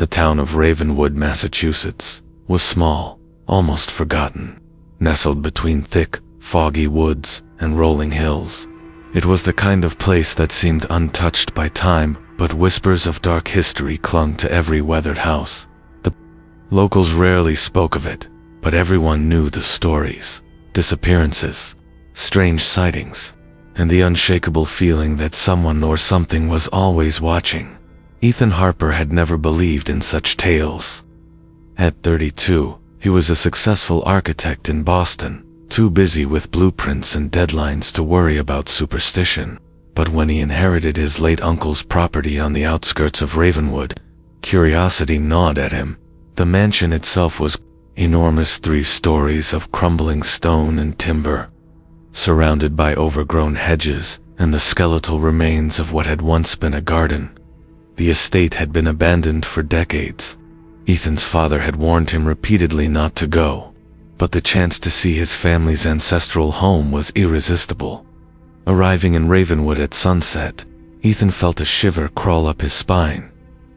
The town of Ravenwood, Massachusetts, was small, almost forgotten, nestled between thick, foggy woods and rolling hills. It was the kind of place that seemed untouched by time, but whispers of dark history clung to every weathered house. The locals rarely spoke of it, but everyone knew the stories, disappearances, strange sightings, and the unshakable feeling that someone or something was always watching. Ethan Harper had never believed in such tales. At 32, he was a successful architect in Boston, too busy with blueprints and deadlines to worry about superstition. But when he inherited his late uncle's property on the outskirts of Ravenwood, curiosity gnawed at him. The mansion itself was enormous, 3 stories of crumbling stone and timber, surrounded by overgrown hedges and the skeletal remains of what had once been a garden. The estate had been abandoned for decades. Ethan's father had warned him repeatedly not to go, but the chance to see his family's ancestral home was irresistible. Arriving in Ravenwood at sunset, Ethan felt a shiver crawl up his spine.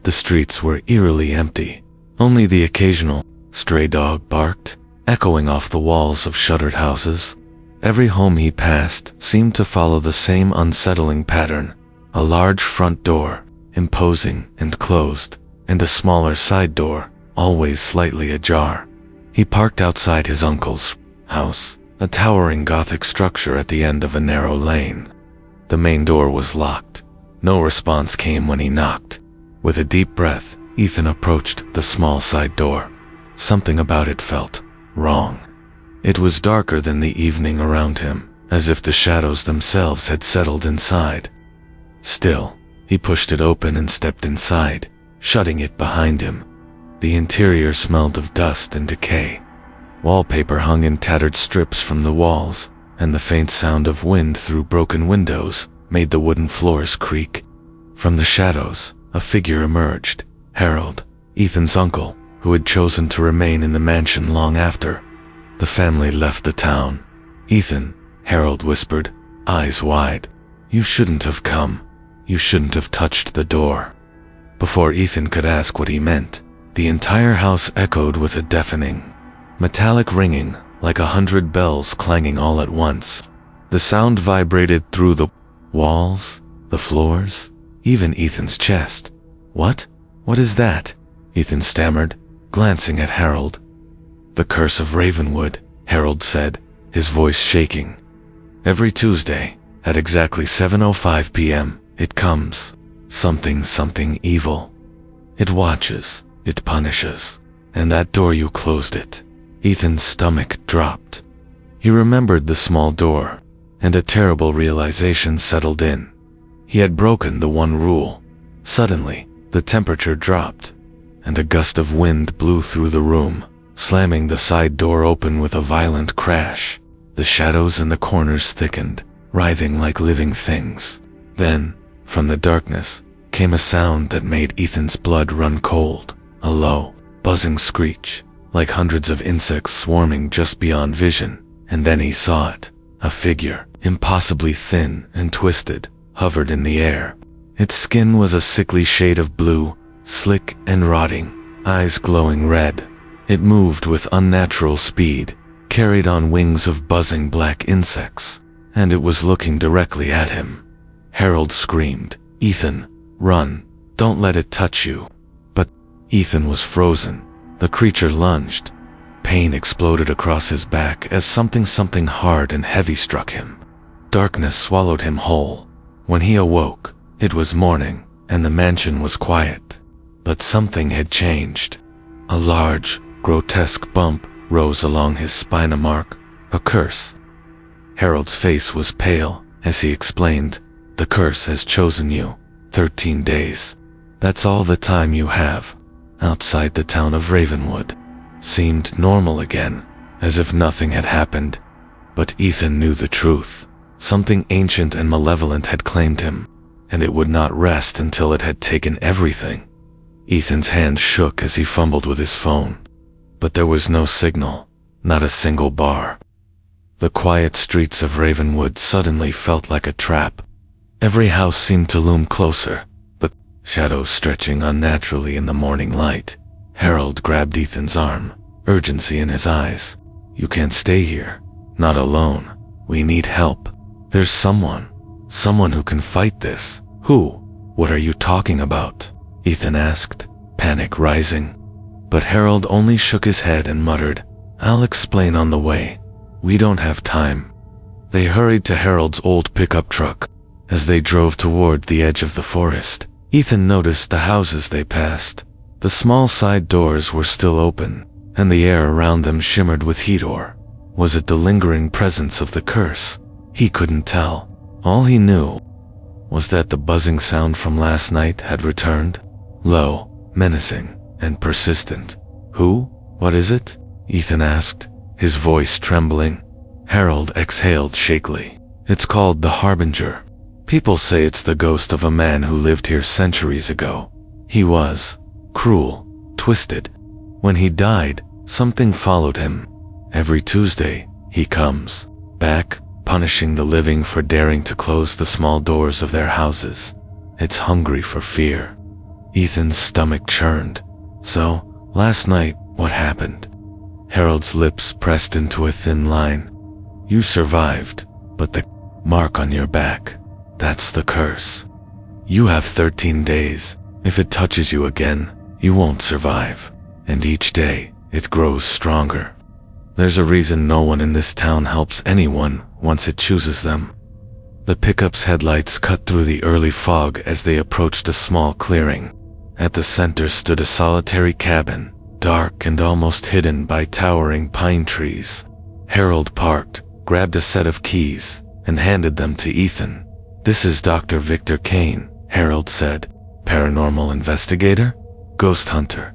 The streets were eerily empty. Only the occasional stray dog barked, echoing off the walls of shuttered houses. Every home he passed seemed to follow the same unsettling pattern: a large front door, imposing and closed, and a smaller side door, always slightly ajar. He parked outside his uncle's house, a towering Gothic structure at the end of a narrow lane. The main door was locked. No response came when he knocked. With a deep breath, Ethan approached the small side door. Something about it felt wrong. It was darker than the evening around him, as if the shadows themselves had settled inside. Still, he pushed it open and stepped inside, shutting it behind him. The interior smelled of dust and decay. Wallpaper hung in tattered strips from the walls, and the faint sound of wind through broken windows made the wooden floors creak. From the shadows, a figure emerged: Harold, Ethan's uncle, who had chosen to remain in the mansion long after the family left the town. "Ethan," Harold whispered, eyes wide. "You shouldn't have come. You shouldn't have touched the door." Before Ethan could ask what he meant, the entire house echoed with a deafening, metallic ringing, like 100 bells clanging all at once. The sound vibrated through the walls, the floors, even Ethan's chest. "What? What is that?" Ethan stammered, glancing at Harold. "The curse of Ravenwood," Harold said, his voice shaking. "Every Tuesday, at exactly 7:05 p.m., it comes. Something evil. It watches, it punishes. And that door, you closed it." Ethan's stomach dropped. He remembered the small door, and a terrible realization settled in. He had broken the one rule. Suddenly, the temperature dropped, and a gust of wind blew through the room, slamming the side door open with a violent crash. The shadows in the corners thickened, writhing like living things. Then, from the darkness, came a sound that made Ethan's blood run cold, a low, buzzing screech, like hundreds of insects swarming just beyond vision. And then he saw it. A figure, impossibly thin and twisted, hovered in the air. Its skin was a sickly shade of blue, slick and rotting, eyes glowing red. It moved with unnatural speed, carried on wings of buzzing black insects, and it was looking directly at him. Harold screamed, "Ethan, run, don't let it touch you." But Ethan was frozen. The creature lunged. Pain exploded across his back as something hard and heavy struck him. Darkness swallowed him whole. When he awoke, it was morning, and the mansion was quiet. But something had changed. A large, grotesque bump rose along his spine, mark, a curse. Harold's face was pale as he explained, "The curse has chosen you. 13 days. That's all the time you have." Outside the town of Ravenwood seemed normal again, as if nothing had happened. But Ethan knew the truth. Something ancient and malevolent had claimed him, and it would not rest until it had taken everything. Ethan's hand shook as he fumbled with his phone. But there was no signal, not a single bar. The quiet streets of Ravenwood suddenly felt like a trap. Every house seemed to loom closer, but shadows stretching unnaturally in the morning light. Harold grabbed Ethan's arm, urgency in his eyes. You can't stay here. Not alone. We need help. There's someone who can fight this. Who? What are you talking about? Ethan asked, panic rising. But Harold only shook his head and muttered, I'll explain on the way. We don't have time. They hurried to Harold's old pickup truck. As they drove toward the edge of the forest, Ethan noticed the houses they passed. The small side doors were still open, and the air around them shimmered with heat. Or was it the lingering presence of the curse? He couldn't tell. All he knew was that the buzzing sound from last night had returned, low, menacing, and persistent. Who? What is it? Ethan asked, his voice trembling. Harold exhaled shakily. It's called the Harbinger. People say it's the ghost of a man who lived here centuries ago. He was cruel, twisted. When he died, something followed him. Every Tuesday, he comes back, punishing the living for daring to close the small doors of their houses. It's hungry for fear. Ethan's stomach churned. So, last night, what happened? Harold's lips pressed into a thin line. You survived, but the mark on your back, that's the curse. You have 13 days. If it touches you again, you won't survive. And each day, it grows stronger. There's a reason no one in this town helps anyone once it chooses them. The pickup's headlights cut through the early fog as they approached a small clearing. At the center stood a solitary cabin, dark and almost hidden by towering pine trees. Harold parked, grabbed a set of keys, and handed them to Ethan. This is Dr. Victor Kane, Harold said. Paranormal investigator? Ghost hunter.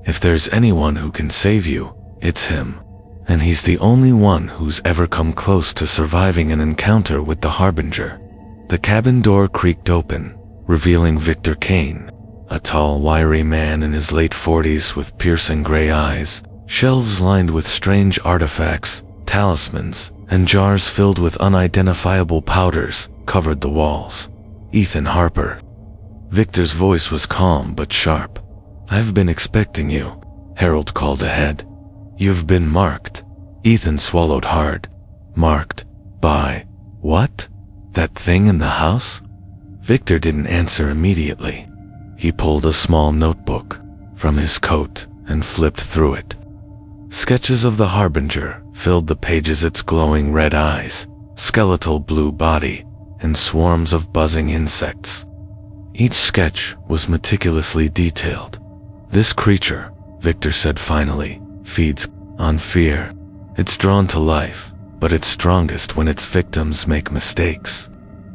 If there's anyone who can save you, it's him. And he's the only one who's ever come close to surviving an encounter with the Harbinger. The cabin door creaked open, revealing Victor Kane, a tall, wiry man in his late 40s with piercing gray eyes. Shelves lined with strange artifacts, talismans, and jars filled with unidentifiable powders covered the walls. Ethan Harper. Victor's voice was calm but sharp. I've been expecting you, Harold called ahead. You've been marked. Ethan swallowed hard. Marked? By what? That thing in the house? Victor didn't answer immediately. He pulled a small notebook from his coat and flipped through it. Sketches of the Harbinger filled the pages, its glowing red eyes, skeletal blue body, and swarms of buzzing insects. Each sketch was meticulously detailed. This creature, Victor said finally, feeds on fear. It's drawn to life, but it's strongest when its victims make mistakes.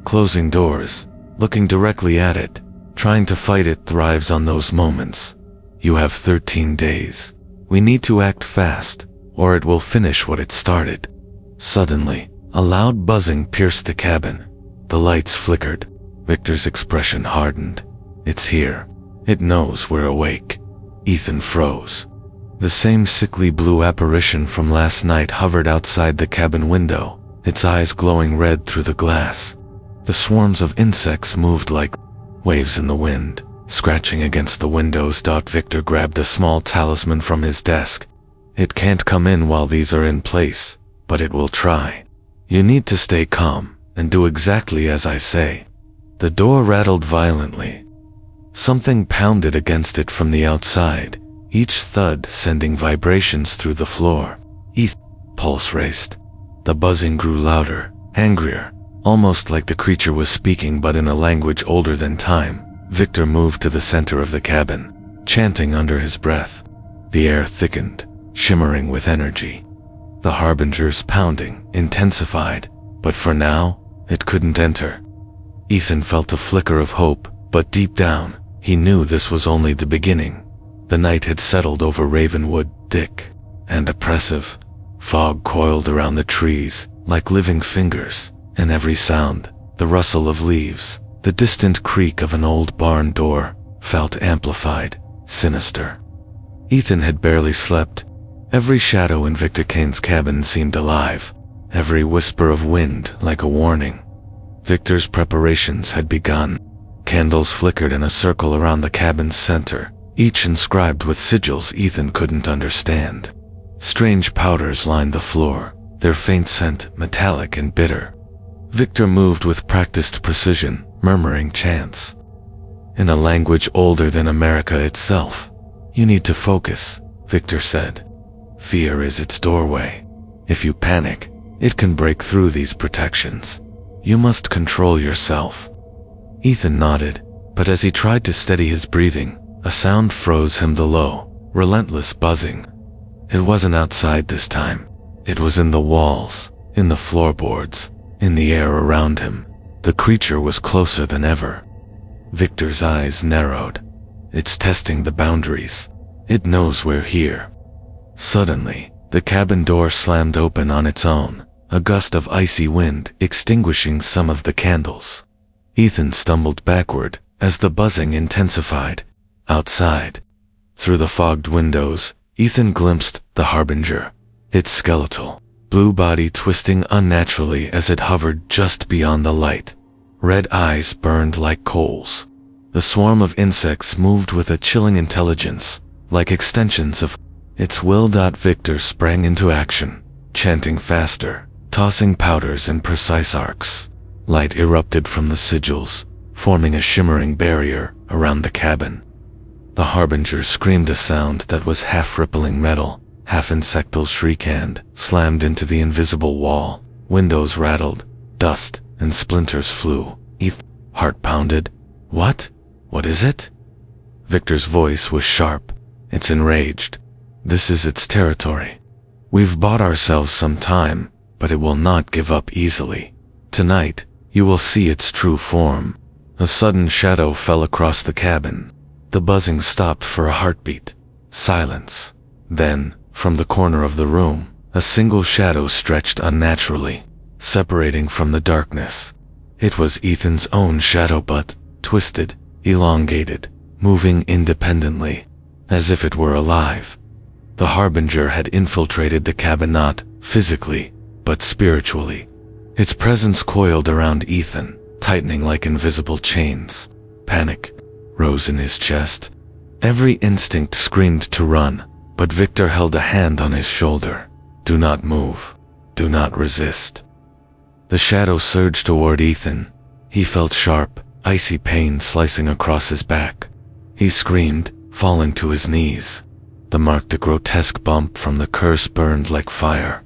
Closing doors, looking directly at it, trying to fight it thrives on those moments. You have 13 days. We need to act fast, or it will finish what it started. Suddenly, a loud buzzing pierced the cabin. The lights flickered. Victor's expression hardened. It's here. It knows we're awake. Ethan froze. The same sickly blue apparition from last night hovered outside the cabin window, its eyes glowing red through the glass. The swarms of insects moved like waves in the wind, scratching against the windows. Victor grabbed a small talisman from his desk. It can't come in while these are in place, but it will try. You need to stay calm and do exactly as I say. The door rattled violently. Something pounded against it from the outside, each thud sending vibrations through the floor. Ethan's pulse raced. The buzzing grew louder, angrier, almost like the creature was speaking but in a language older than time. Victor moved to the center of the cabin, chanting under his breath. The air thickened, shimmering with energy. The Harbinger's pounding intensified, but for now, it couldn't enter. Ethan felt a flicker of hope, but deep down, he knew this was only the beginning. The night had settled over Ravenwood, thick and oppressive. Fog coiled around the trees, like living fingers, and every sound, the rustle of leaves, the distant creak of an old barn door, felt amplified, sinister. Ethan had barely slept. Every shadow in Victor Kane's cabin seemed alive, every whisper of wind like a warning. Victor's preparations had begun. Candles flickered in a circle around the cabin's center, each inscribed with sigils Ethan couldn't understand. Strange powders lined the floor, their faint scent metallic and bitter. Victor moved with practiced precision, murmuring chants. In a language older than America itself. "You need to focus," Victor said. "Fear is its doorway. If you panic, it can break through these protections. You must control yourself." Ethan nodded, but as he tried to steady his breathing, a sound froze him, the low, relentless buzzing. It wasn't outside this time. It was in the walls, in the floorboards, in the air around him. The creature was closer than ever. Victor's eyes narrowed. It's testing the boundaries. It knows we're here. Suddenly, the cabin door slammed open on its own, a gust of icy wind extinguishing some of the candles. Ethan stumbled backward as the buzzing intensified. Outside, through the fogged windows, Ethan glimpsed the Harbinger, its skeletal, blue body twisting unnaturally as it hovered just beyond the light. Red eyes burned like coals. The swarm of insects moved with a chilling intelligence, like extensions of its will. Victor sprang into action, chanting faster, tossing powders in precise arcs. Light erupted from the sigils, forming a shimmering barrier around the cabin. The Harbinger screamed a sound that was half rippling metal, half insectal shriek, and slammed into the invisible wall. Windows rattled, dust and splinters flew. Ethan's heart pounded. What? What is it? Victor's voice was sharp. It's enraged. This is its territory. We've bought ourselves some time, but it will not give up easily. Tonight, you will see its true form. A sudden shadow fell across the cabin. The buzzing stopped for a heartbeat. Silence. Then, from the corner of the room, a single shadow stretched unnaturally, separating from the darkness. It was Ethan's own shadow, but twisted, elongated, moving independently, as if it were alive. The Harbinger had infiltrated the cabin, not physically, but spiritually. Its presence coiled around Ethan, tightening like invisible chains. Panic rose in his chest. Every instinct screamed to run, but Victor held a hand on his shoulder. Do not move. Do not resist. The shadow surged toward Ethan. He felt sharp, icy pain slicing across his back. He screamed, falling to his knees. The marked a grotesque bump from the curse burned like fire.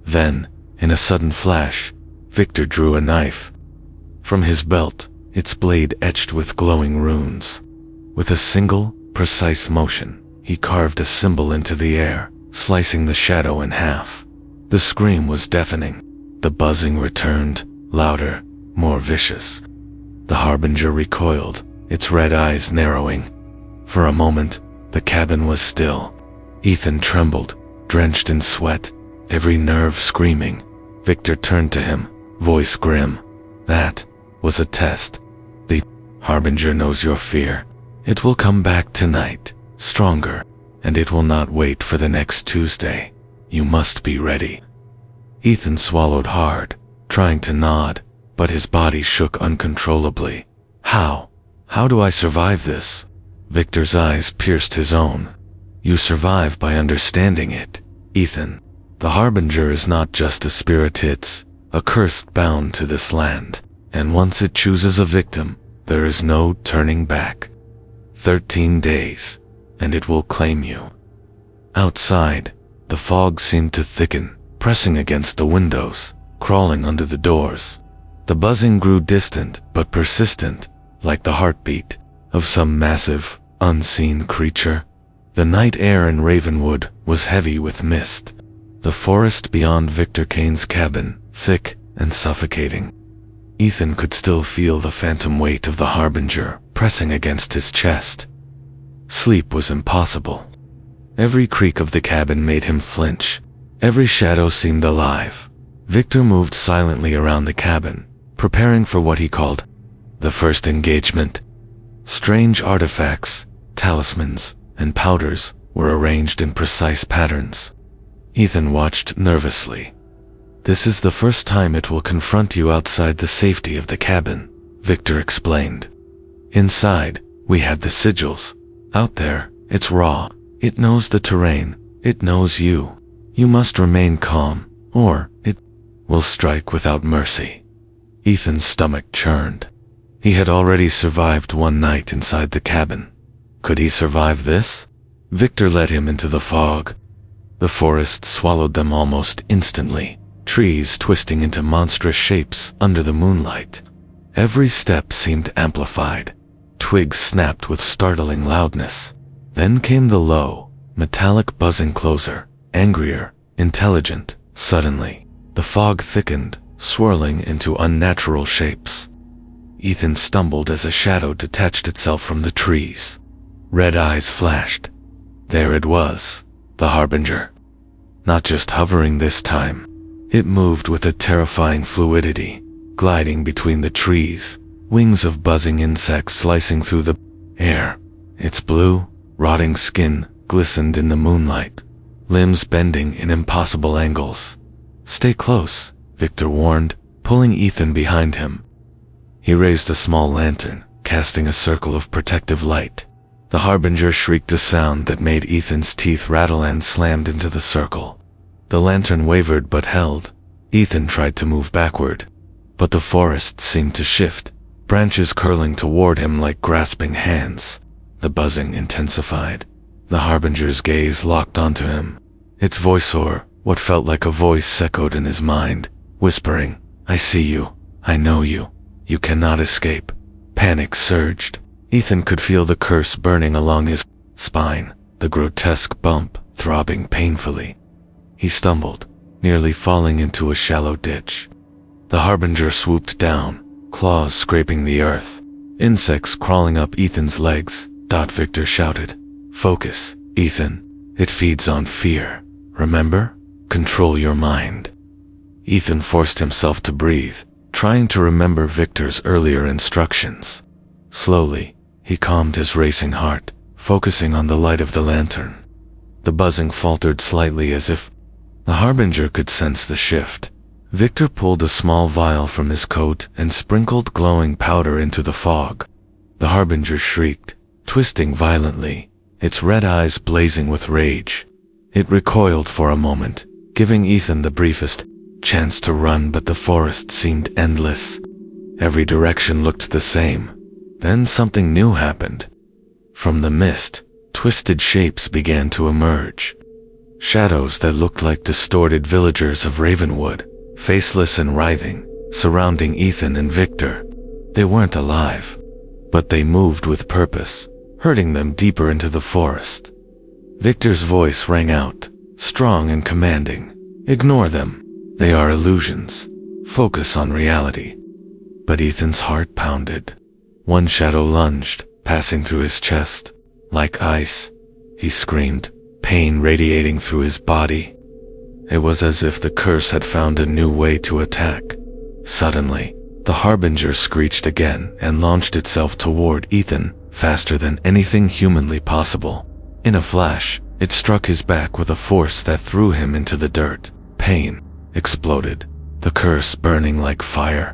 Then, in a sudden flash, Victor drew a knife. From his belt, its blade etched with glowing runes. With a single, precise motion, he carved a symbol into the air, slicing the shadow in half. The scream was deafening. The buzzing returned, louder, more vicious. The Harbinger recoiled, its red eyes narrowing. For a moment, the cabin was still. Ethan trembled, drenched in sweat, every nerve screaming. Victor turned to him, voice grim. That was a test. The Harbinger knows your fear. It will come back tonight, stronger, and it will not wait for the next Tuesday. You must be ready. Ethan swallowed hard, trying to nod, but his body shook uncontrollably. How? How do I survive this? Victor's eyes pierced his own. You survive by understanding it, Ethan. The Harbinger is not just a spirit, it's a curse bound to this land, and once it chooses a victim, there is no turning back. 13 days, and it will claim you. Outside, the fog seemed to thicken, pressing against the windows, crawling under the doors. The buzzing grew distant but persistent, like the heartbeat of some massive, unseen creature. The night air in Ravenwood was heavy with mist. The forest beyond Victor Kane's cabin, thick and suffocating. Ethan could still feel the phantom weight of the Harbinger pressing against his chest. Sleep was impossible. Every creak of the cabin made him flinch. Every shadow seemed alive. Victor moved silently around the cabin, preparing for what he called the first engagement. Strange artifacts, talismans, and powders were arranged in precise patterns. Ethan watched nervously. This is the first time it will confront you outside the safety of the cabin, Victor explained. Inside, we had the sigils. Out there, it's raw. It knows the terrain. It knows you. You must remain calm, or it will strike without mercy. Ethan's stomach churned. He had already survived one night inside the cabin. Could he survive this? Victor led him into the fog. The forest swallowed them almost instantly, trees twisting into monstrous shapes under the moonlight. Every step seemed amplified. Twigs snapped with startling loudness. Then came the low, metallic buzzing closer, angrier, intelligent. Suddenly, the fog thickened, swirling into unnatural shapes. Ethan stumbled as a shadow detached itself from the trees. Red eyes flashed. There it was, the Harbinger. Not just hovering this time. It moved with a terrifying fluidity, gliding between the trees, wings of buzzing insects slicing through the air. Its blue, rotting skin glistened in the moonlight, limbs bending in impossible angles. "Stay close," Victor warned, pulling Ethan behind him. He raised a small lantern, casting a circle of protective light. The Harbinger shrieked a sound that made Ethan's teeth rattle and slammed into the circle. The lantern wavered but held. Ethan tried to move backward, but the forest seemed to shift, branches curling toward him like grasping hands. The buzzing intensified. The Harbinger's gaze locked onto him. Its voice, or what felt like a voice, echoed in his mind, whispering, "I see you. I know you. You cannot escape." Panic surged. Ethan could feel the curse burning along his spine, the grotesque bump throbbing painfully. He stumbled, nearly falling into a shallow ditch. The Harbinger swooped down, claws scraping the earth, insects crawling up Ethan's legs. Victor shouted, "Focus, Ethan. It feeds on fear. Remember? Control your mind." Ethan forced himself to breathe, trying to remember Victor's earlier instructions. Slowly, he calmed his racing heart, focusing on the light of the lantern. The buzzing faltered slightly as if the Harbinger could sense the shift. Victor pulled a small vial from his coat and sprinkled glowing powder into the fog. The Harbinger shrieked, twisting violently, its red eyes blazing with rage. It recoiled for a moment, giving Ethan the briefest chance to run, but the forest seemed endless. Every direction looked the same. Then something new happened. From the mist, twisted shapes began to emerge. Shadows that looked like distorted villagers of Ravenwood, faceless and writhing, surrounding Ethan and Victor. They weren't alive, but they moved with purpose, herding them deeper into the forest. Victor's voice rang out, strong and commanding. "Ignore them. They are illusions. Focus on reality." But Ethan's heart pounded. One shadow lunged, passing through his chest. Like ice, he screamed, pain radiating through his body. It was as if the curse had found a new way to attack. Suddenly, the Harbinger screeched again and launched itself toward Ethan, faster than anything humanly possible. In a flash, it struck his back with a force that threw him into the dirt. Pain exploded, the curse burning like fire.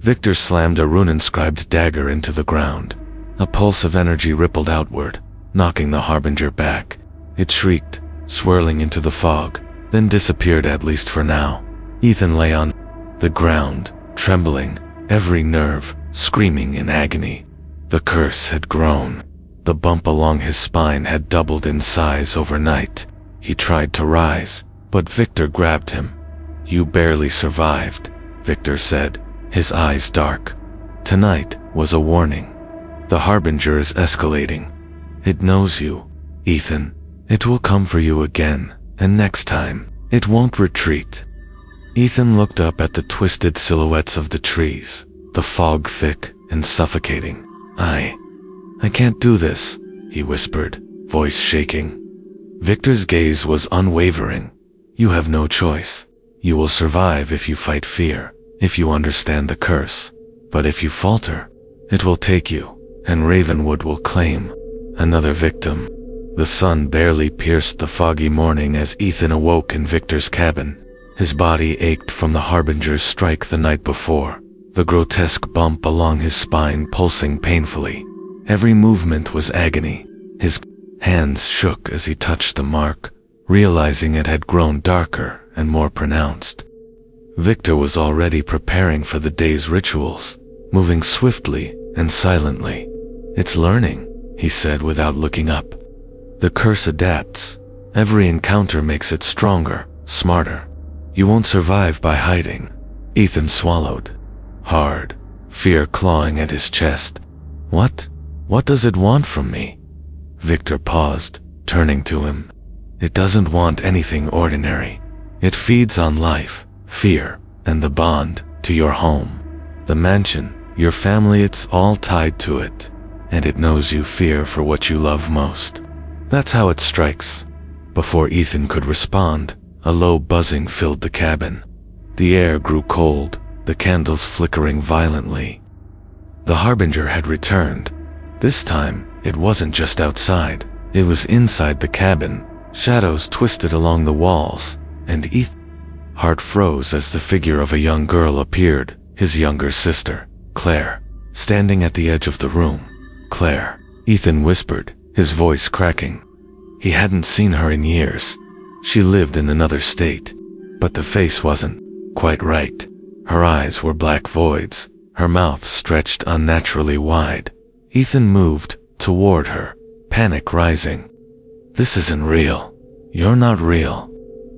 Victor slammed a rune-inscribed dagger into the ground. A pulse of energy rippled outward, knocking the Harbinger back. It shrieked, swirling into the fog, then disappeared, at least for now. Ethan lay on the ground, trembling, every nerve screaming in agony. The curse had grown. The bump along his spine had doubled in size overnight. He tried to rise, but Victor grabbed him. "You barely survived," Victor said, his eyes dark. Tonight was a warning. The Harbinger is escalating. It knows you, Ethan. It will come for you again, and next time, it won't retreat. Ethan looked up at the twisted silhouettes of the trees, the fog thick and suffocating. I can't do this," he whispered, voice shaking. Victor's gaze was unwavering. "You have no choice. You will survive if you fight fear, if you understand the curse. But if you falter, it will take you, and Ravenwood will claim another victim." The sun barely pierced the foggy morning as Ethan awoke in Victor's cabin. His body ached from the Harbinger's strike the night before, the grotesque bump along his spine pulsing painfully. Every movement was agony. His hands shook as he touched the mark, realizing it had grown darker and more pronounced. Victor was already preparing for the day's rituals, moving swiftly and silently. "It's learning," he said without looking up. "The curse adapts. Every encounter makes it stronger, smarter. You won't survive by hiding." Ethan swallowed hard, fear clawing at his chest. What does it want from me?" Victor paused, turning to him. "It doesn't want anything ordinary. It feeds on life, fear, and the bond to your home. The mansion, your family, it's all tied to it. And it knows you fear for what you love most. That's how it strikes." Before Ethan could respond, a low buzzing filled the cabin. The air grew cold, the candles flickering violently. The Harbinger had returned. This time, it wasn't just outside. It was inside the cabin. Shadows twisted along the walls, and Ethan's heart froze as the figure of a young girl appeared, his younger sister, Claire, standing at the edge of the room. "Claire," Ethan whispered, his voice cracking. He hadn't seen her in years. She lived in another state, but the face wasn't quite right. Her eyes were black voids, her mouth stretched unnaturally wide. Ethan moved toward her, panic rising. "This isn't real. You're not real."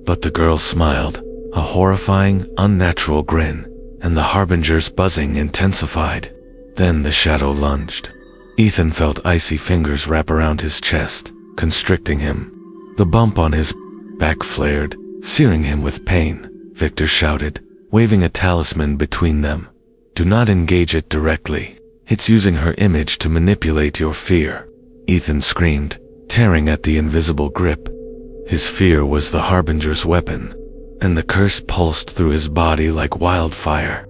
But the girl smiled, a horrifying, unnatural grin, and the Harbinger's buzzing intensified. Then the shadow lunged. Ethan felt icy fingers wrap around his chest, constricting him. The bump on his back flared, searing him with pain. Victor shouted, waving a talisman between them. "Do not engage it directly. It's using her image to manipulate your fear." Ethan screamed, tearing at the invisible grip. His fear was the Harbinger's weapon, and the curse pulsed through his body like wildfire.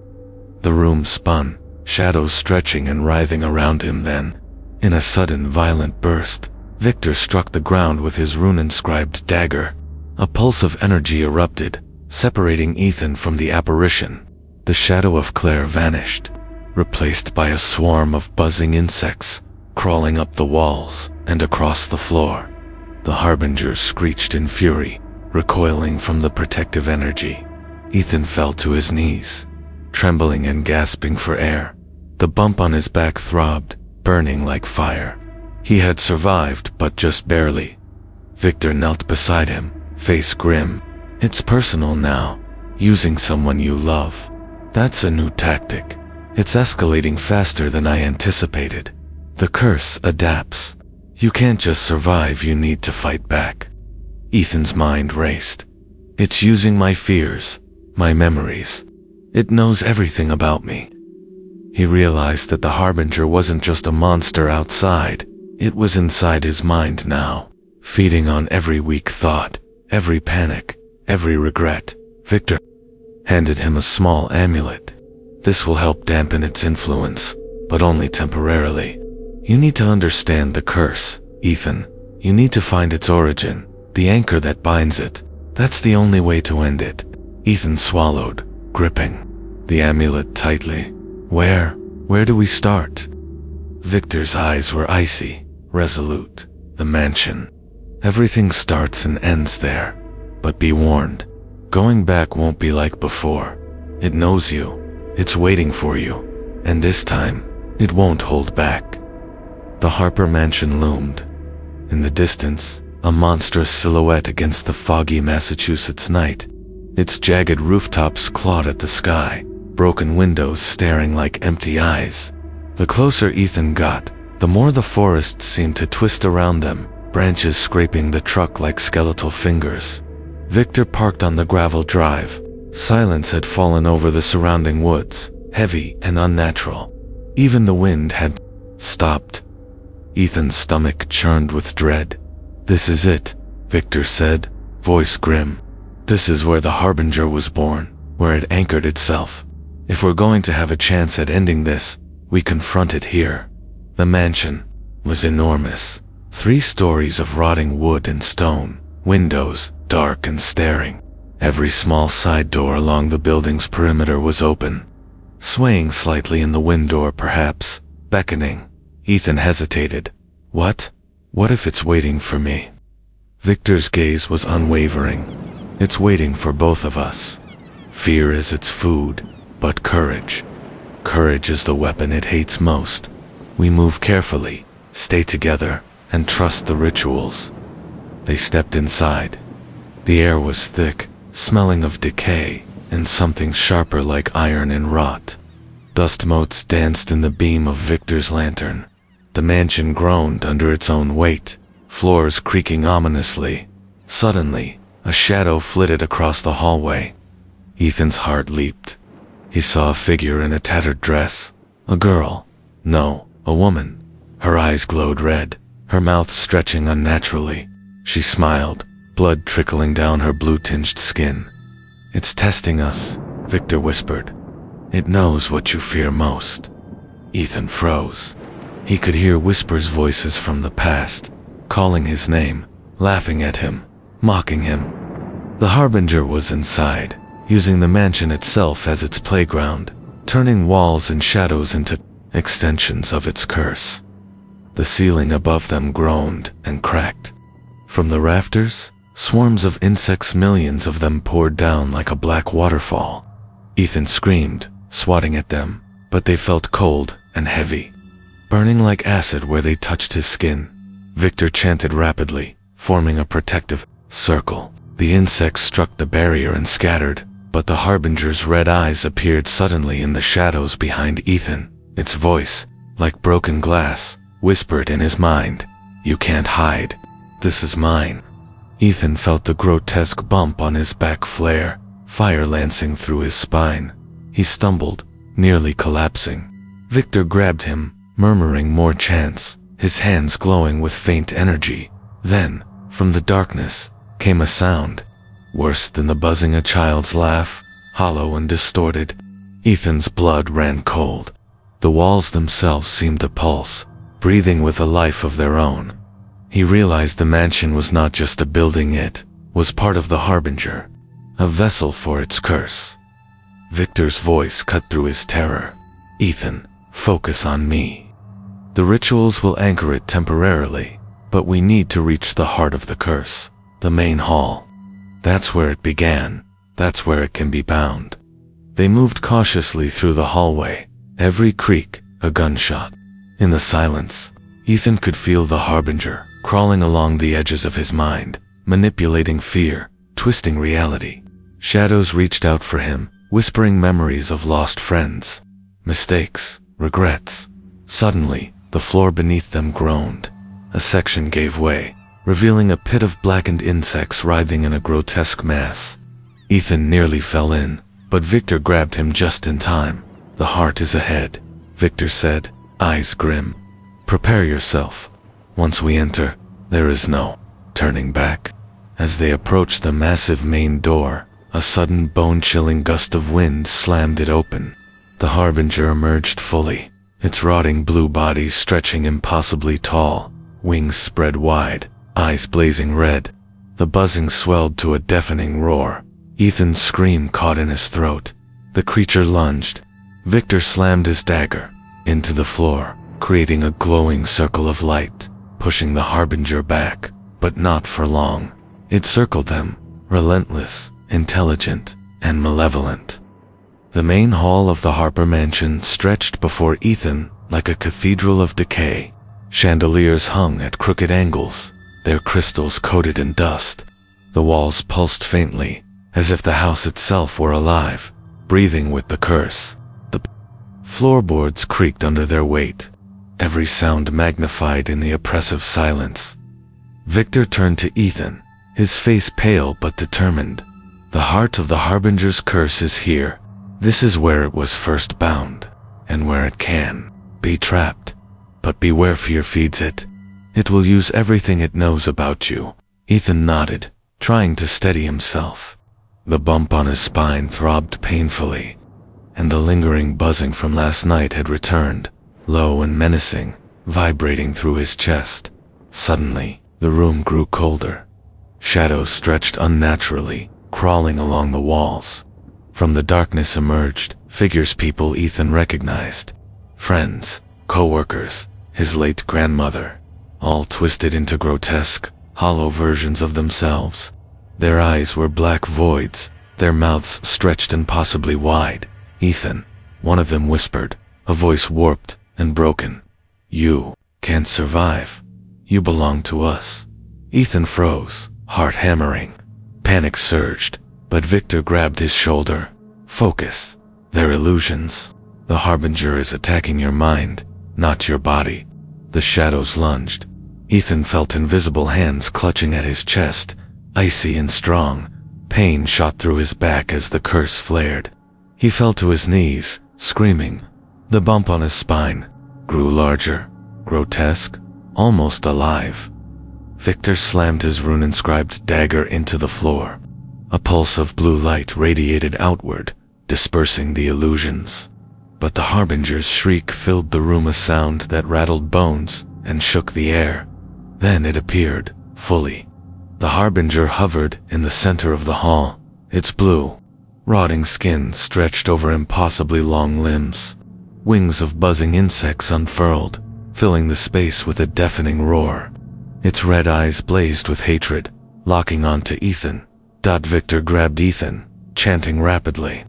The room spun, shadows stretching and writhing around him. Then, in a sudden violent burst, Victor struck the ground with his rune-inscribed dagger. A pulse of energy erupted, separating Ethan from the apparition. The shadow of Claire vanished, replaced by a swarm of buzzing insects, crawling up the walls and across the floor. The Harbinger screeched in fury, recoiling from the protective energy. Ethan fell to his knees, trembling and gasping for air. The bump on his back throbbed, burning like fire. He had survived, but just barely. Victor knelt beside him, face grim. "It's personal now. Using someone you love. That's a new tactic. It's escalating faster than I anticipated. The curse adapts. You can't just survive, you need to fight back." Ethan's mind raced. "It's using my fears, my memories. It knows everything about me." He realized that the Harbinger wasn't just a monster outside. It was inside his mind now, feeding on every weak thought, every panic, every regret. Victor handed him a small amulet. "This will help dampen its influence, but only temporarily. You need to understand the curse, Ethan. You need to find its origin, the anchor that binds it. That's the only way to end it." Ethan swallowed, gripping the amulet tightly. Where do we start?" Victor's eyes were icy, resolute. "The mansion. Everything starts and ends there. But be warned, going back won't be like before. It knows you. It's waiting for you. And this time, it won't hold back." The Harper mansion loomed. In the distance, a monstrous silhouette against the foggy Massachusetts night. Its jagged rooftops clawed at the sky, broken windows staring like empty eyes. The closer Ethan got, the more the forest seemed to twist around them, branches scraping the truck like skeletal fingers. Victor parked on the gravel drive. Silence had fallen over the surrounding woods, heavy and unnatural. Even the wind had stopped. Ethan's stomach churned with dread. "This is it," Victor said, voice grim. "This is where the Harbinger was born, where it anchored itself. If we're going to have a chance at ending this, we confront it here." The mansion was enormous. 3 stories of rotting wood and stone, windows dark and staring. Every small side door along the building's perimeter was open, swaying slightly in the wind, or perhaps beckoning. Ethan hesitated. What? What if it's waiting for me? Victor's gaze was unwavering. It's waiting for both of us. Fear is its food, but courage. Courage is the weapon it hates most. We move carefully, stay together, and trust the rituals. They stepped inside. The air was thick, smelling of decay, and something sharper like iron and rot. Dust motes danced in the beam of Victor's lantern. The mansion groaned under its own weight, floors creaking ominously. Suddenly, a shadow flitted across the hallway. Ethan's heart leaped. He saw a figure in a tattered dress. A girl. No, a woman. Her eyes glowed red, her mouth stretching unnaturally. She smiled, blood trickling down her blue-tinged skin. "It's testing us," Victor whispered. "It knows what you fear most." Ethan froze. He could hear Whisper's voices from the past, calling his name, laughing at him, mocking him. The Harbinger was inside, using the mansion itself as its playground, turning walls and shadows into extensions of its curse. The ceiling above them groaned and cracked. From the rafters, swarms of insects, millions of them, poured down like a black waterfall. Ethan screamed, swatting at them, but they felt cold and heavy, burning like acid where they touched his skin. Victor chanted rapidly, forming a protective circle. The insects struck the barrier and scattered, but the Harbinger's red eyes appeared suddenly in the shadows behind Ethan. Its voice, like broken glass, whispered in his mind, "You can't hide. This is mine." Ethan felt the grotesque bump on his back flare, fire lancing through his spine. He stumbled, nearly collapsing. Victor grabbed him, murmuring more chants, his hands glowing with faint energy. Then, from the darkness, came a sound, worse than the buzzing a child's laugh, hollow and distorted. Ethan's blood ran cold. The walls themselves seemed to pulse, breathing with a life of their own. He realized the mansion was not just a building, it was part of the Harbinger, a vessel for its curse. Victor's voice cut through his terror. "Ethan, focus on me. The rituals will anchor it temporarily, but we need to reach the heart of the curse, the main hall. That's where it began, that's where it can be bound." They moved cautiously through the hallway, every creak a gunshot. In the silence, Ethan could feel the Harbinger crawling along the edges of his mind, manipulating fear, twisting reality. Shadows reached out for him, whispering memories of lost friends, mistakes, regrets. Suddenly, the floor beneath them groaned. A section gave way, revealing a pit of blackened insects writhing in a grotesque mass. Ethan nearly fell in, but Victor grabbed him just in time. "The heart is ahead," Victor said, eyes grim. "Prepare yourself. Once we enter, there is no turning back." As they approached the massive main door, a sudden bone-chilling gust of wind slammed it open. The Harbinger emerged fully, its rotting blue body stretching impossibly tall, wings spread wide, eyes blazing red. The buzzing swelled to a deafening roar. Ethan's scream caught in his throat. The creature lunged. Victor slammed his dagger into the floor, creating a glowing circle of light, pushing the Harbinger back, but not for long. It circled them, relentless, intelligent, and malevolent. The main hall of the Harper Mansion stretched before Ethan like a cathedral of decay. Chandeliers hung at crooked angles, their crystals coated in dust. The walls pulsed faintly, as if the house itself were alive, breathing with the curse. The floorboards creaked under their weight, every sound magnified in the oppressive silence. Victor turned to Ethan, his face pale but determined. "The heart of the Harbinger's curse is here. This is where it was first bound, and where it can be trapped. But beware fear feeds it. It will use everything it knows about you." Ethan nodded, trying to steady himself. The bump on his spine throbbed painfully, and the lingering buzzing from last night had returned, low and menacing, vibrating through his chest. Suddenly, the room grew colder. Shadows stretched unnaturally, crawling along the walls. From the darkness emerged figures people Ethan recognized. Friends, co-workers, his late grandmother, all twisted into grotesque, hollow versions of themselves. Their eyes were black voids, their mouths stretched impossibly wide. "Ethan," one of them whispered, a voice warped and broken. "You can't survive. You belong to us." Ethan froze, heart hammering. Panic surged, but Victor grabbed his shoulder. "Focus. They're illusions. The Harbinger is attacking your mind, not your body." The shadows lunged. Ethan felt invisible hands clutching at his chest, icy and strong. Pain shot through his back as the curse flared. He fell to his knees, screaming. The bump on his spine grew larger, grotesque, almost alive. Victor slammed his rune-inscribed dagger into the floor. A pulse of blue light radiated outward, dispersing the illusions. But the Harbinger's shriek filled the room, a sound that rattled bones and shook the air. Then it appeared, fully. The Harbinger hovered in the center of the hall, its blue, rotting skin stretched over impossibly long limbs. Wings of buzzing insects unfurled, filling the space with a deafening roar. Its red eyes blazed with hatred, locking onto Ethan. Victor grabbed Ethan, chanting rapidly.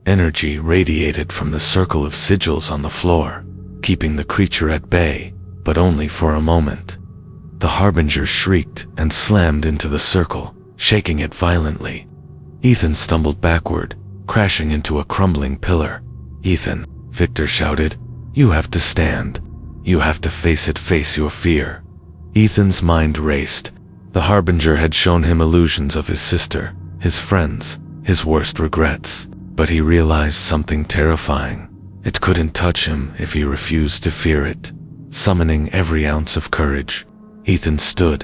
Energy radiated from the circle of sigils on the floor, keeping the creature at bay, but only for a moment. The Harbinger shrieked and slammed into the circle, shaking it violently. Ethan stumbled backward, crashing into a crumbling pillar. "Ethan," Victor shouted, "you have to stand. You have to face it, face your fear." Ethan's mind raced. The Harbinger had shown him illusions of his sister, his friends, his worst regrets. But he realized something terrifying. It couldn't touch him if he refused to fear it. Summoning every ounce of courage, Ethan stood.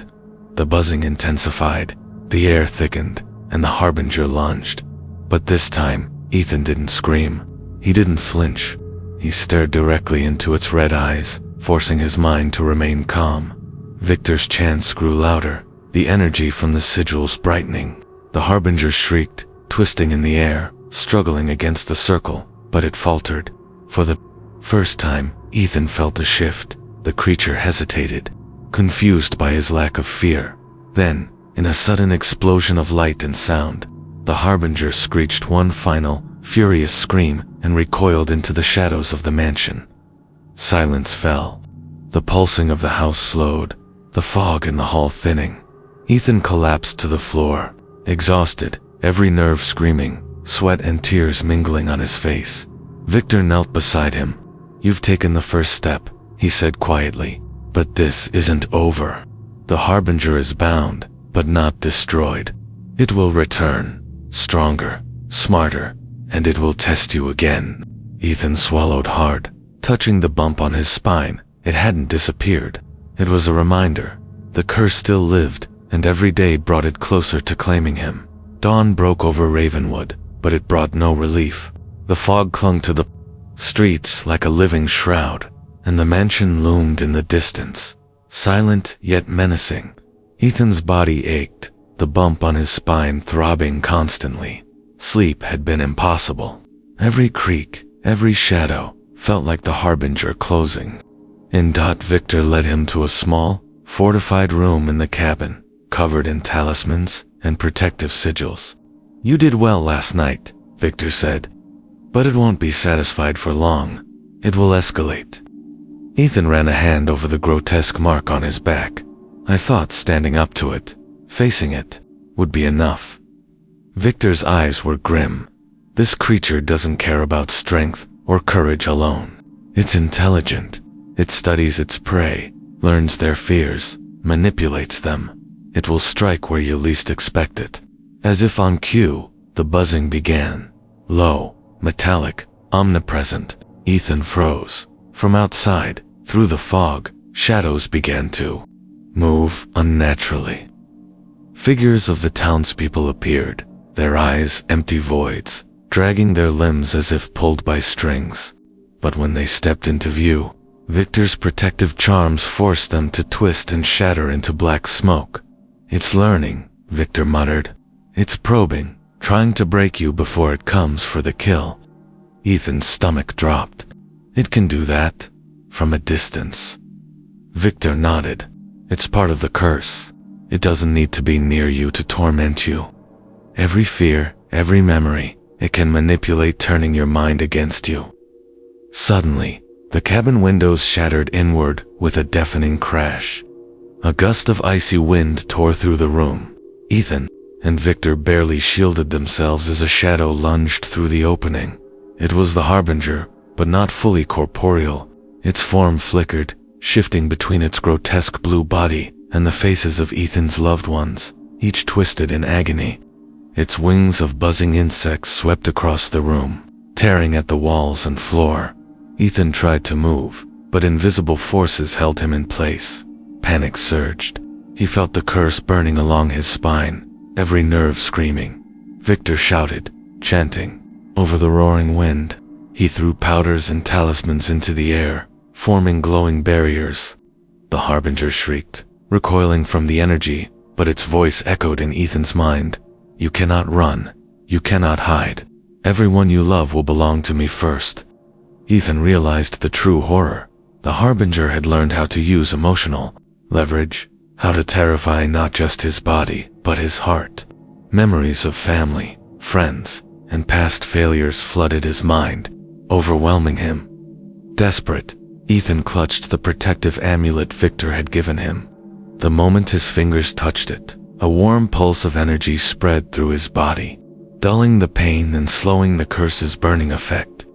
The buzzing intensified, the air thickened, and the Harbinger lunged. But this time, Ethan didn't scream. He didn't flinch. He stared directly into its red eyes, forcing his mind to remain calm. Victor's chants grew louder, the energy from the sigils brightening. The Harbinger shrieked, twisting in the air, struggling against the circle, but it faltered. For the first time, Ethan felt a shift. The creature hesitated, confused by his lack of fear. Then, in a sudden explosion of light and sound, the Harbinger screeched one final, furious scream and recoiled into the shadows of the mansion. Silence fell. The pulsing of the house slowed, the fog in the hall thinning. Ethan collapsed to the floor, exhausted, every nerve screaming, sweat and tears mingling on his face. Victor knelt beside him. "You've taken the first step," he said quietly. "But this isn't over. The Harbinger is bound, but not destroyed. It will return, stronger, smarter, and it will test you again." Ethan swallowed hard, touching the bump on his spine. It hadn't disappeared. It was a reminder. The curse still lived, and every day brought it closer to claiming him. Dawn broke over Ravenwood, but it brought no relief. The fog clung to the streets like a living shroud, and the mansion loomed in the distance, silent yet menacing. Ethan's body ached, the bump on his spine throbbing constantly. Sleep had been impossible. Every creak, every shadow, felt like the Harbinger closing. Victor led him to a small, fortified room in the cabin, covered in talismans and protective sigils. "You did well last night," Victor said. "But it won't be satisfied for long. It will escalate." Ethan ran a hand over the grotesque mark on his back. "I thought standing up to it, facing it, would be enough." Victor's eyes were grim. This creature doesn't care about strength or courage alone. It's intelligent. It studies its prey, learns their fears, manipulates them. It will strike where you least expect it. As if on cue, the buzzing began. Low, metallic, omnipresent. Ethan froze. From outside, through the fog, shadows began to move unnaturally. Figures of the townspeople appeared, their eyes empty voids, dragging their limbs as if pulled by strings. But when they stepped into view, Victor's protective charms forced them to twist and shatter into black smoke. "It's learning," Victor muttered. "It's probing, trying to break you before it comes for the kill." Ethan's stomach dropped. It can do that, from a distance. Victor nodded. It's part of the curse. It doesn't need to be near you to torment you. Every fear, every memory, it can manipulate, turning your mind against you. Suddenly, the cabin windows shattered inward with a deafening crash. A gust of icy wind tore through the room. Ethan and Victor barely shielded themselves as a shadow lunged through the opening. It was the Harbinger, but not fully corporeal. Its form flickered, shifting between its grotesque blue body and the faces of Ethan's loved ones, each twisted in agony. Its wings of buzzing insects swept across the room, tearing at the walls and floor. Ethan tried to move, but invisible forces held him in place. Panic surged. He felt the curse burning along his spine, every nerve screaming. Victor shouted, chanting. Over the roaring wind, he threw powders and talismans into the air, forming glowing barriers. The Harbinger shrieked, recoiling from the energy, but its voice echoed in Ethan's mind. You cannot run. You cannot hide. Everyone you love will belong to me first. Ethan realized the true horror. The Harbinger had learned how to use emotional leverage, how to terrify not just his body, but his heart. Memories of family, friends, and past failures flooded his mind, overwhelming him. Desperate, Ethan clutched the protective amulet Victor had given him. The moment his fingers touched it, a warm pulse of energy spread through his body, dulling the pain and slowing the curse's burning effect.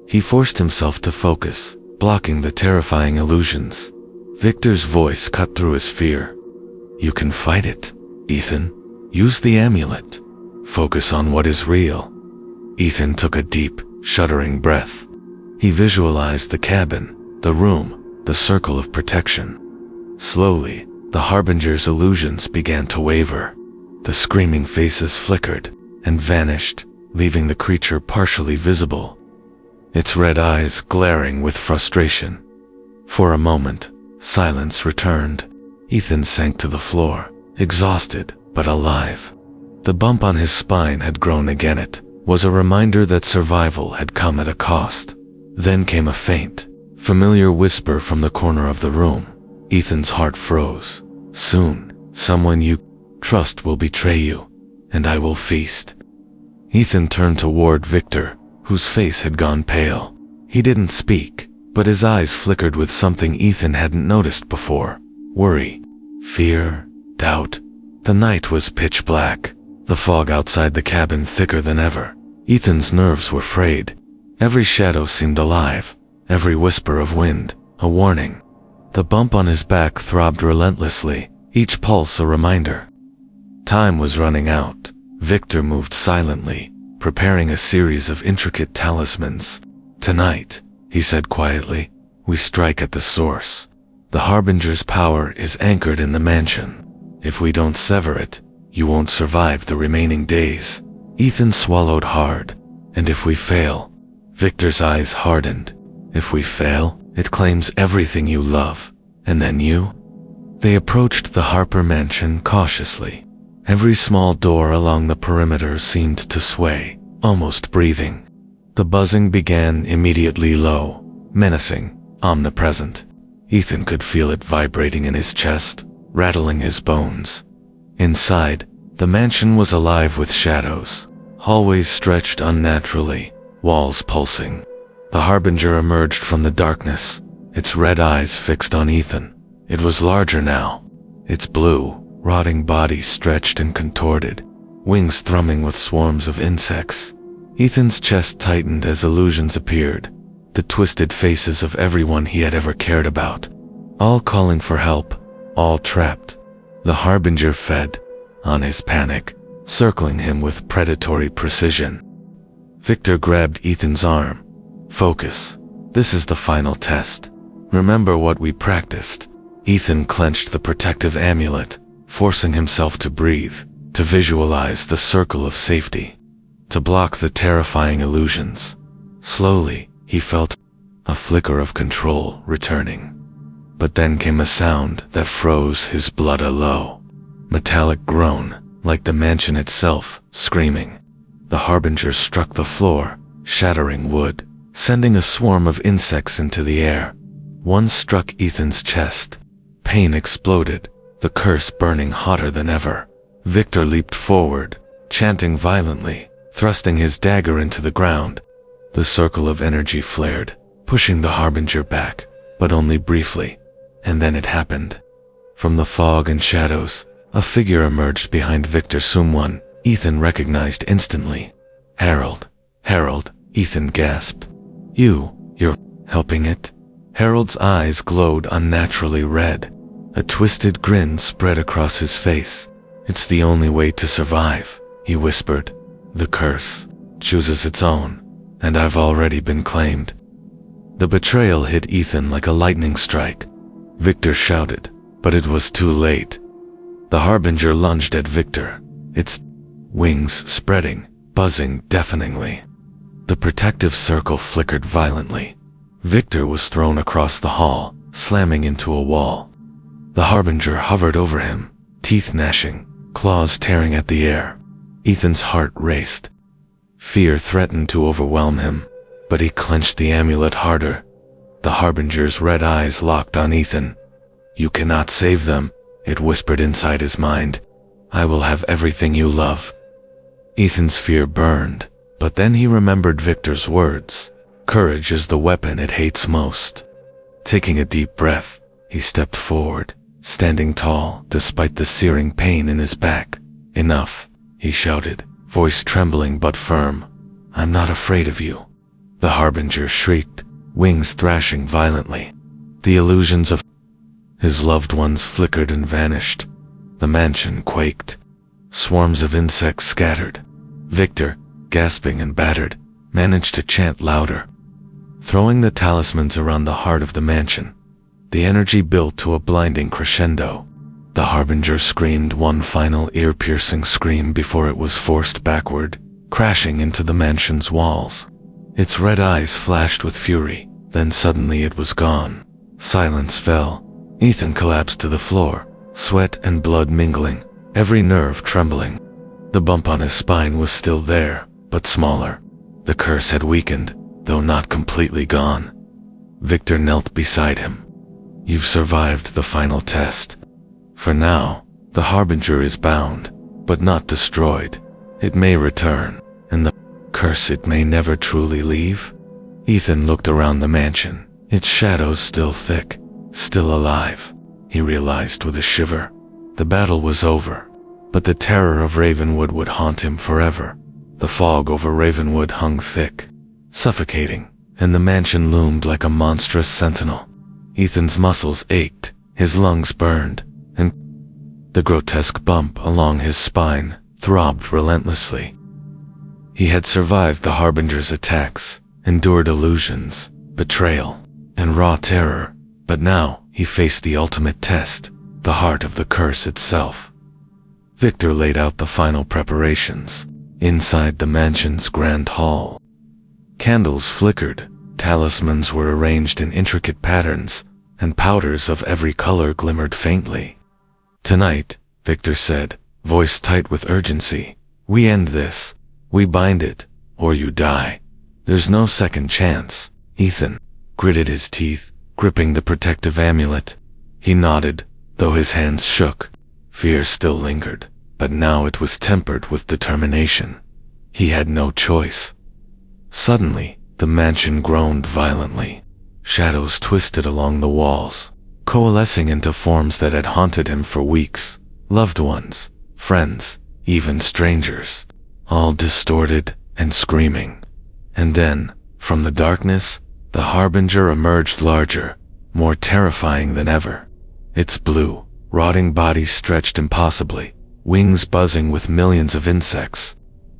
He forced himself to focus, blocking the terrifying illusions. Victor's voice cut through his fear. You can fight it, Ethan. Use the amulet. Focus on what is real. Ethan took a deep, shuddering breath. He visualized the cabin, the room, the circle of protection. Slowly, the Harbinger's illusions began to waver. The screaming faces flickered and vanished, leaving the creature partially visible, its red eyes glaring with frustration. For a moment, silence returned. Ethan sank to the floor, exhausted but alive. The bump on his spine had grown again. It was a reminder that survival had come at a cost. Then came a faint, familiar whisper from the corner of the room. Ethan's heart froze. Soon, someone you trust will betray you, and I will feast. Ethan turned toward Victor, whose face had gone pale. He didn't speak, but his eyes flickered with something Ethan hadn't noticed before. Worry, fear, doubt. The night was pitch black, the fog outside the cabin thicker than ever. Ethan's nerves were frayed. Every shadow seemed alive, every whisper of wind, a warning. The bump on his back throbbed relentlessly, each pulse a reminder. Time was running out. Victor moved silently, preparing a series of intricate talismans. Tonight, he said quietly, we strike at the source. The Harbinger's power is anchored in the mansion. If we don't sever it, you won't survive the remaining days. Ethan swallowed hard. And if we fail? Victor's eyes hardened. If we fail, it claims everything you love. And then you? They approached the Harper mansion cautiously. Every small door along the perimeter seemed to sway, almost breathing. The buzzing began immediately low, menacing, omnipresent. Ethan could feel it vibrating in his chest, rattling his bones. Inside, the mansion was alive with shadows. Hallways stretched unnaturally, walls pulsing. The Harbinger emerged from the darkness, its red eyes fixed on Ethan. It was larger now. Its blue, rotting body stretched and contorted, wings thrumming with swarms of insects. Ethan's chest tightened as illusions appeared, the twisted faces of everyone he had ever cared about, all calling for help, all trapped. The Harbinger fed on his panic, circling him with predatory precision. Victor grabbed Ethan's arm. Focus. This is the final test. Remember what we practiced. Ethan clenched the protective amulet, forcing himself to breathe, to visualize the circle of safety, to block the terrifying illusions. Slowly, he felt a flicker of control returning. But then came a sound that froze his blood a low metallic groan, like the mansion itself, screaming. The Harbinger struck the floor, shattering wood, sending a swarm of insects into the air. One struck Ethan's chest, Pain exploded, the curse burning hotter than ever. Victor leaped forward, chanting violently, thrusting his dagger into the ground. The circle of energy flared, pushing the Harbinger back, but only briefly. And then it happened. From the fog and shadows, a figure emerged behind Victor, someone Ethan recognized instantly. Harold. Harold, Ethan gasped. You're helping it? Harold's eyes glowed unnaturally red. A twisted grin spread across his face. It's the only way to survive, he whispered. The curse chooses its own, and I've already been claimed. The betrayal hit Ethan like a lightning strike. Victor shouted, but it was too late. The Harbinger lunged at Victor, its wings spreading, buzzing deafeningly. The protective circle flickered violently. Victor was thrown across the hall, slamming into a wall. The Harbinger hovered over him, teeth gnashing, claws tearing at the air. Ethan's heart raced. Fear threatened to overwhelm him, but he clenched the amulet harder. The Harbinger's red eyes locked on Ethan. You cannot save them, it whispered inside his mind. I will have everything you love. Ethan's fear burned, but then he remembered Victor's words. Courage is the weapon it hates most. Taking a deep breath, he stepped forward, standing tall despite the searing pain in his back. Enough, he shouted, voice trembling but firm. I'm not afraid of you. The Harbinger shrieked, wings thrashing violently. The illusions of his loved ones flickered and vanished. The mansion quaked. Swarms of insects scattered. Victor, gasping and battered, managed to chant louder. Throwing the talismans around the heart of the mansion, the energy built to a blinding crescendo. The Harbinger screamed one final ear-piercing scream before it was forced backward, crashing into the mansion's walls. Its red eyes flashed with fury, then suddenly it was gone. Silence fell. Ethan collapsed to the floor, sweat and blood mingling, every nerve trembling. The bump on his spine was still there, but smaller. The curse had weakened, though not completely gone. Victor knelt beside him. You've survived the final test. For now, the Harbinger is bound, but not destroyed. It may return, and the curse it may never truly leave. Ethan looked around the mansion, its shadows still thick, still alive. He realized with a shiver. The battle was over, but the terror of Ravenwood would haunt him forever. The fog over Ravenwood hung thick, suffocating, and the mansion loomed like a monstrous sentinel. Ethan's muscles ached, his lungs burned, and the grotesque bump along his spine throbbed relentlessly. He had survived the Harbinger's attacks, endured illusions, betrayal, and raw terror, but now he faced the ultimate test, the heart of the curse itself. Victor laid out the final preparations, inside the mansion's grand hall. Candles flickered, talismans were arranged in intricate patterns, and powders of every color glimmered faintly. Tonight, Victor said, voice tight with urgency, we end this. We bind it, or you die. There's no second chance. Ethan gritted his teeth, gripping the protective amulet. He nodded, though his hands shook. Fear still lingered, but now it was tempered with determination. He had no choice. Suddenly, the mansion groaned violently. Shadows twisted along the walls, coalescing into forms that had haunted him for weeks. Loved ones, friends, even strangers, all distorted and screaming. And then, from the darkness, the Harbinger emerged larger, more terrifying than ever. Its blue, rotting body stretched impossibly, wings buzzing with millions of insects.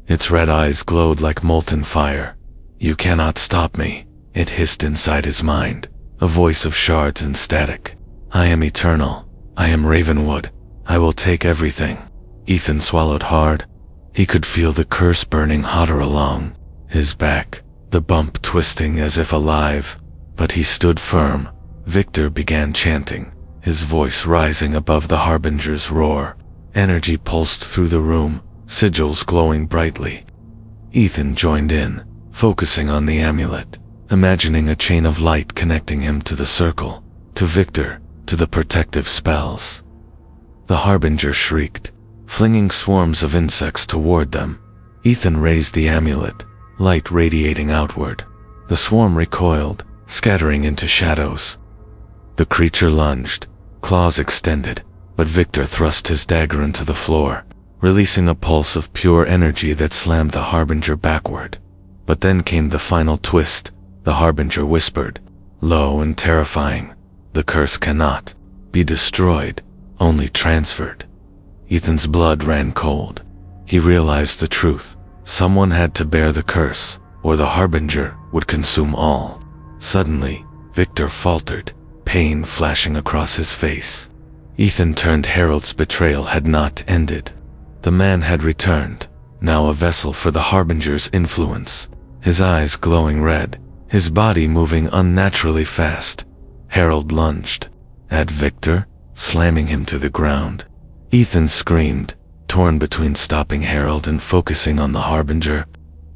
Its red eyes glowed like molten fire. You cannot stop me, it hissed inside his mind, a voice of shards and static. I am eternal. I am Ravenwood. I will take everything. Ethan swallowed hard. He could feel the curse burning hotter along his back, the bump twisting as if alive, but he stood firm. Victor began chanting, his voice rising above the Harbinger's roar. Energy pulsed through the room, sigils glowing brightly. Ethan joined in, focusing on the amulet, imagining a chain of light connecting him to the circle. To Victor, to the protective spells. The Harbinger shrieked, flinging swarms of insects toward them. Ethan raised the amulet, light radiating outward. The swarm recoiled, scattering into shadows. The creature lunged, claws extended, but Victor thrust his dagger into the floor, releasing a pulse of pure energy that slammed the Harbinger backward. But then came the final twist. The Harbinger whispered, low and terrifying, "The curse cannot be destroyed, only transferred." Ethan's blood ran cold. He realized the truth. Someone had to bear the curse, or the Harbinger would consume all. Suddenly, Victor faltered, pain flashing across his face. Ethan turned. Harold's betrayal had not ended. The man had returned, now a vessel for the Harbinger's influence, his eyes glowing red, his body moving unnaturally fast. Harold lunged at Victor, slamming him to the ground. Ethan screamed, torn between stopping Harold and focusing on the Harbinger.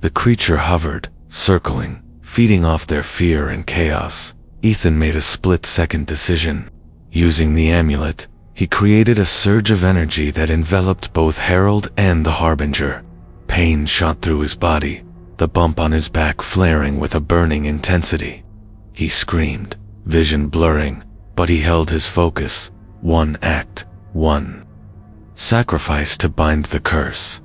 The creature hovered, circling, feeding off their fear and chaos. Ethan made a split-second decision. Using the amulet, he created a surge of energy that enveloped both Harold and the Harbinger. Pain shot through his body, the bump on his back flaring with a burning intensity. He screamed, vision blurring, but he held his focus. One act, one sacrifice to bind the curse.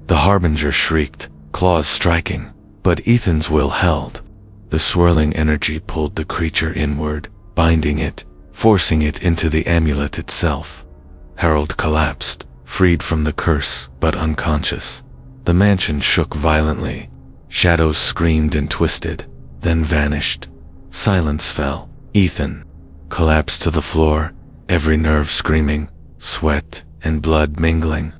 The Harbinger shrieked, claws striking, but Ethan's will held. The swirling energy pulled the creature inward, binding it, forcing it into the amulet itself. Harold collapsed, freed from the curse, but unconscious. The mansion shook violently. Shadows screamed and twisted, then vanished. Silence fell. Ethan collapsed to the floor, every nerve screaming, sweat and blood mingling.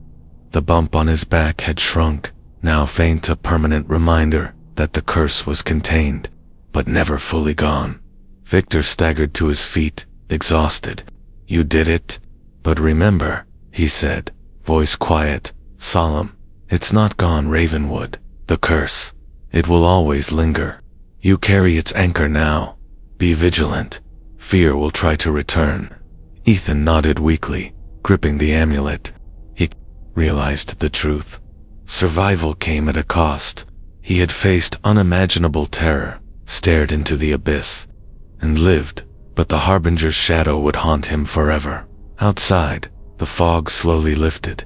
The bump on his back had shrunk, now faint, a permanent reminder that the curse was contained, but never fully gone. Victor staggered to his feet, exhausted. "You did it. But remember," he said, voice quiet, solemn, "it's not gone, Ravenwood. The curse, it will always linger. You carry its anchor now. Be vigilant. Fear will try to return." Ethan nodded weakly, gripping the amulet. He realized the truth. Survival came at a cost. He had faced unimaginable terror, stared into the abyss, and lived, but the Harbinger's shadow would haunt him forever. Outside, the fog slowly lifted.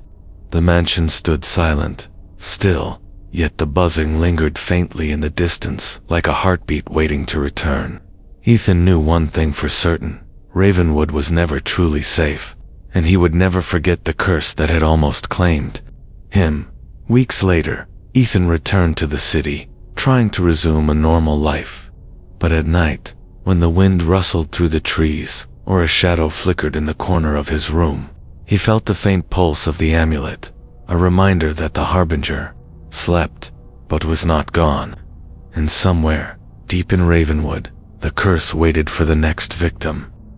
The mansion stood silent, still, yet the buzzing lingered faintly in the distance, like a heartbeat waiting to return. Ethan knew one thing for certain: Ravenwood was never truly safe, and he would never forget the curse that had almost claimed him. Weeks later, Ethan returned to the city, trying to resume a normal life. But at night, when the wind rustled through the trees, or a shadow flickered in the corner of his room, he felt the faint pulse of the amulet, a reminder that the Harbinger slept, but was not gone. And somewhere, deep in Ravenwood, the curse waited for the next victim.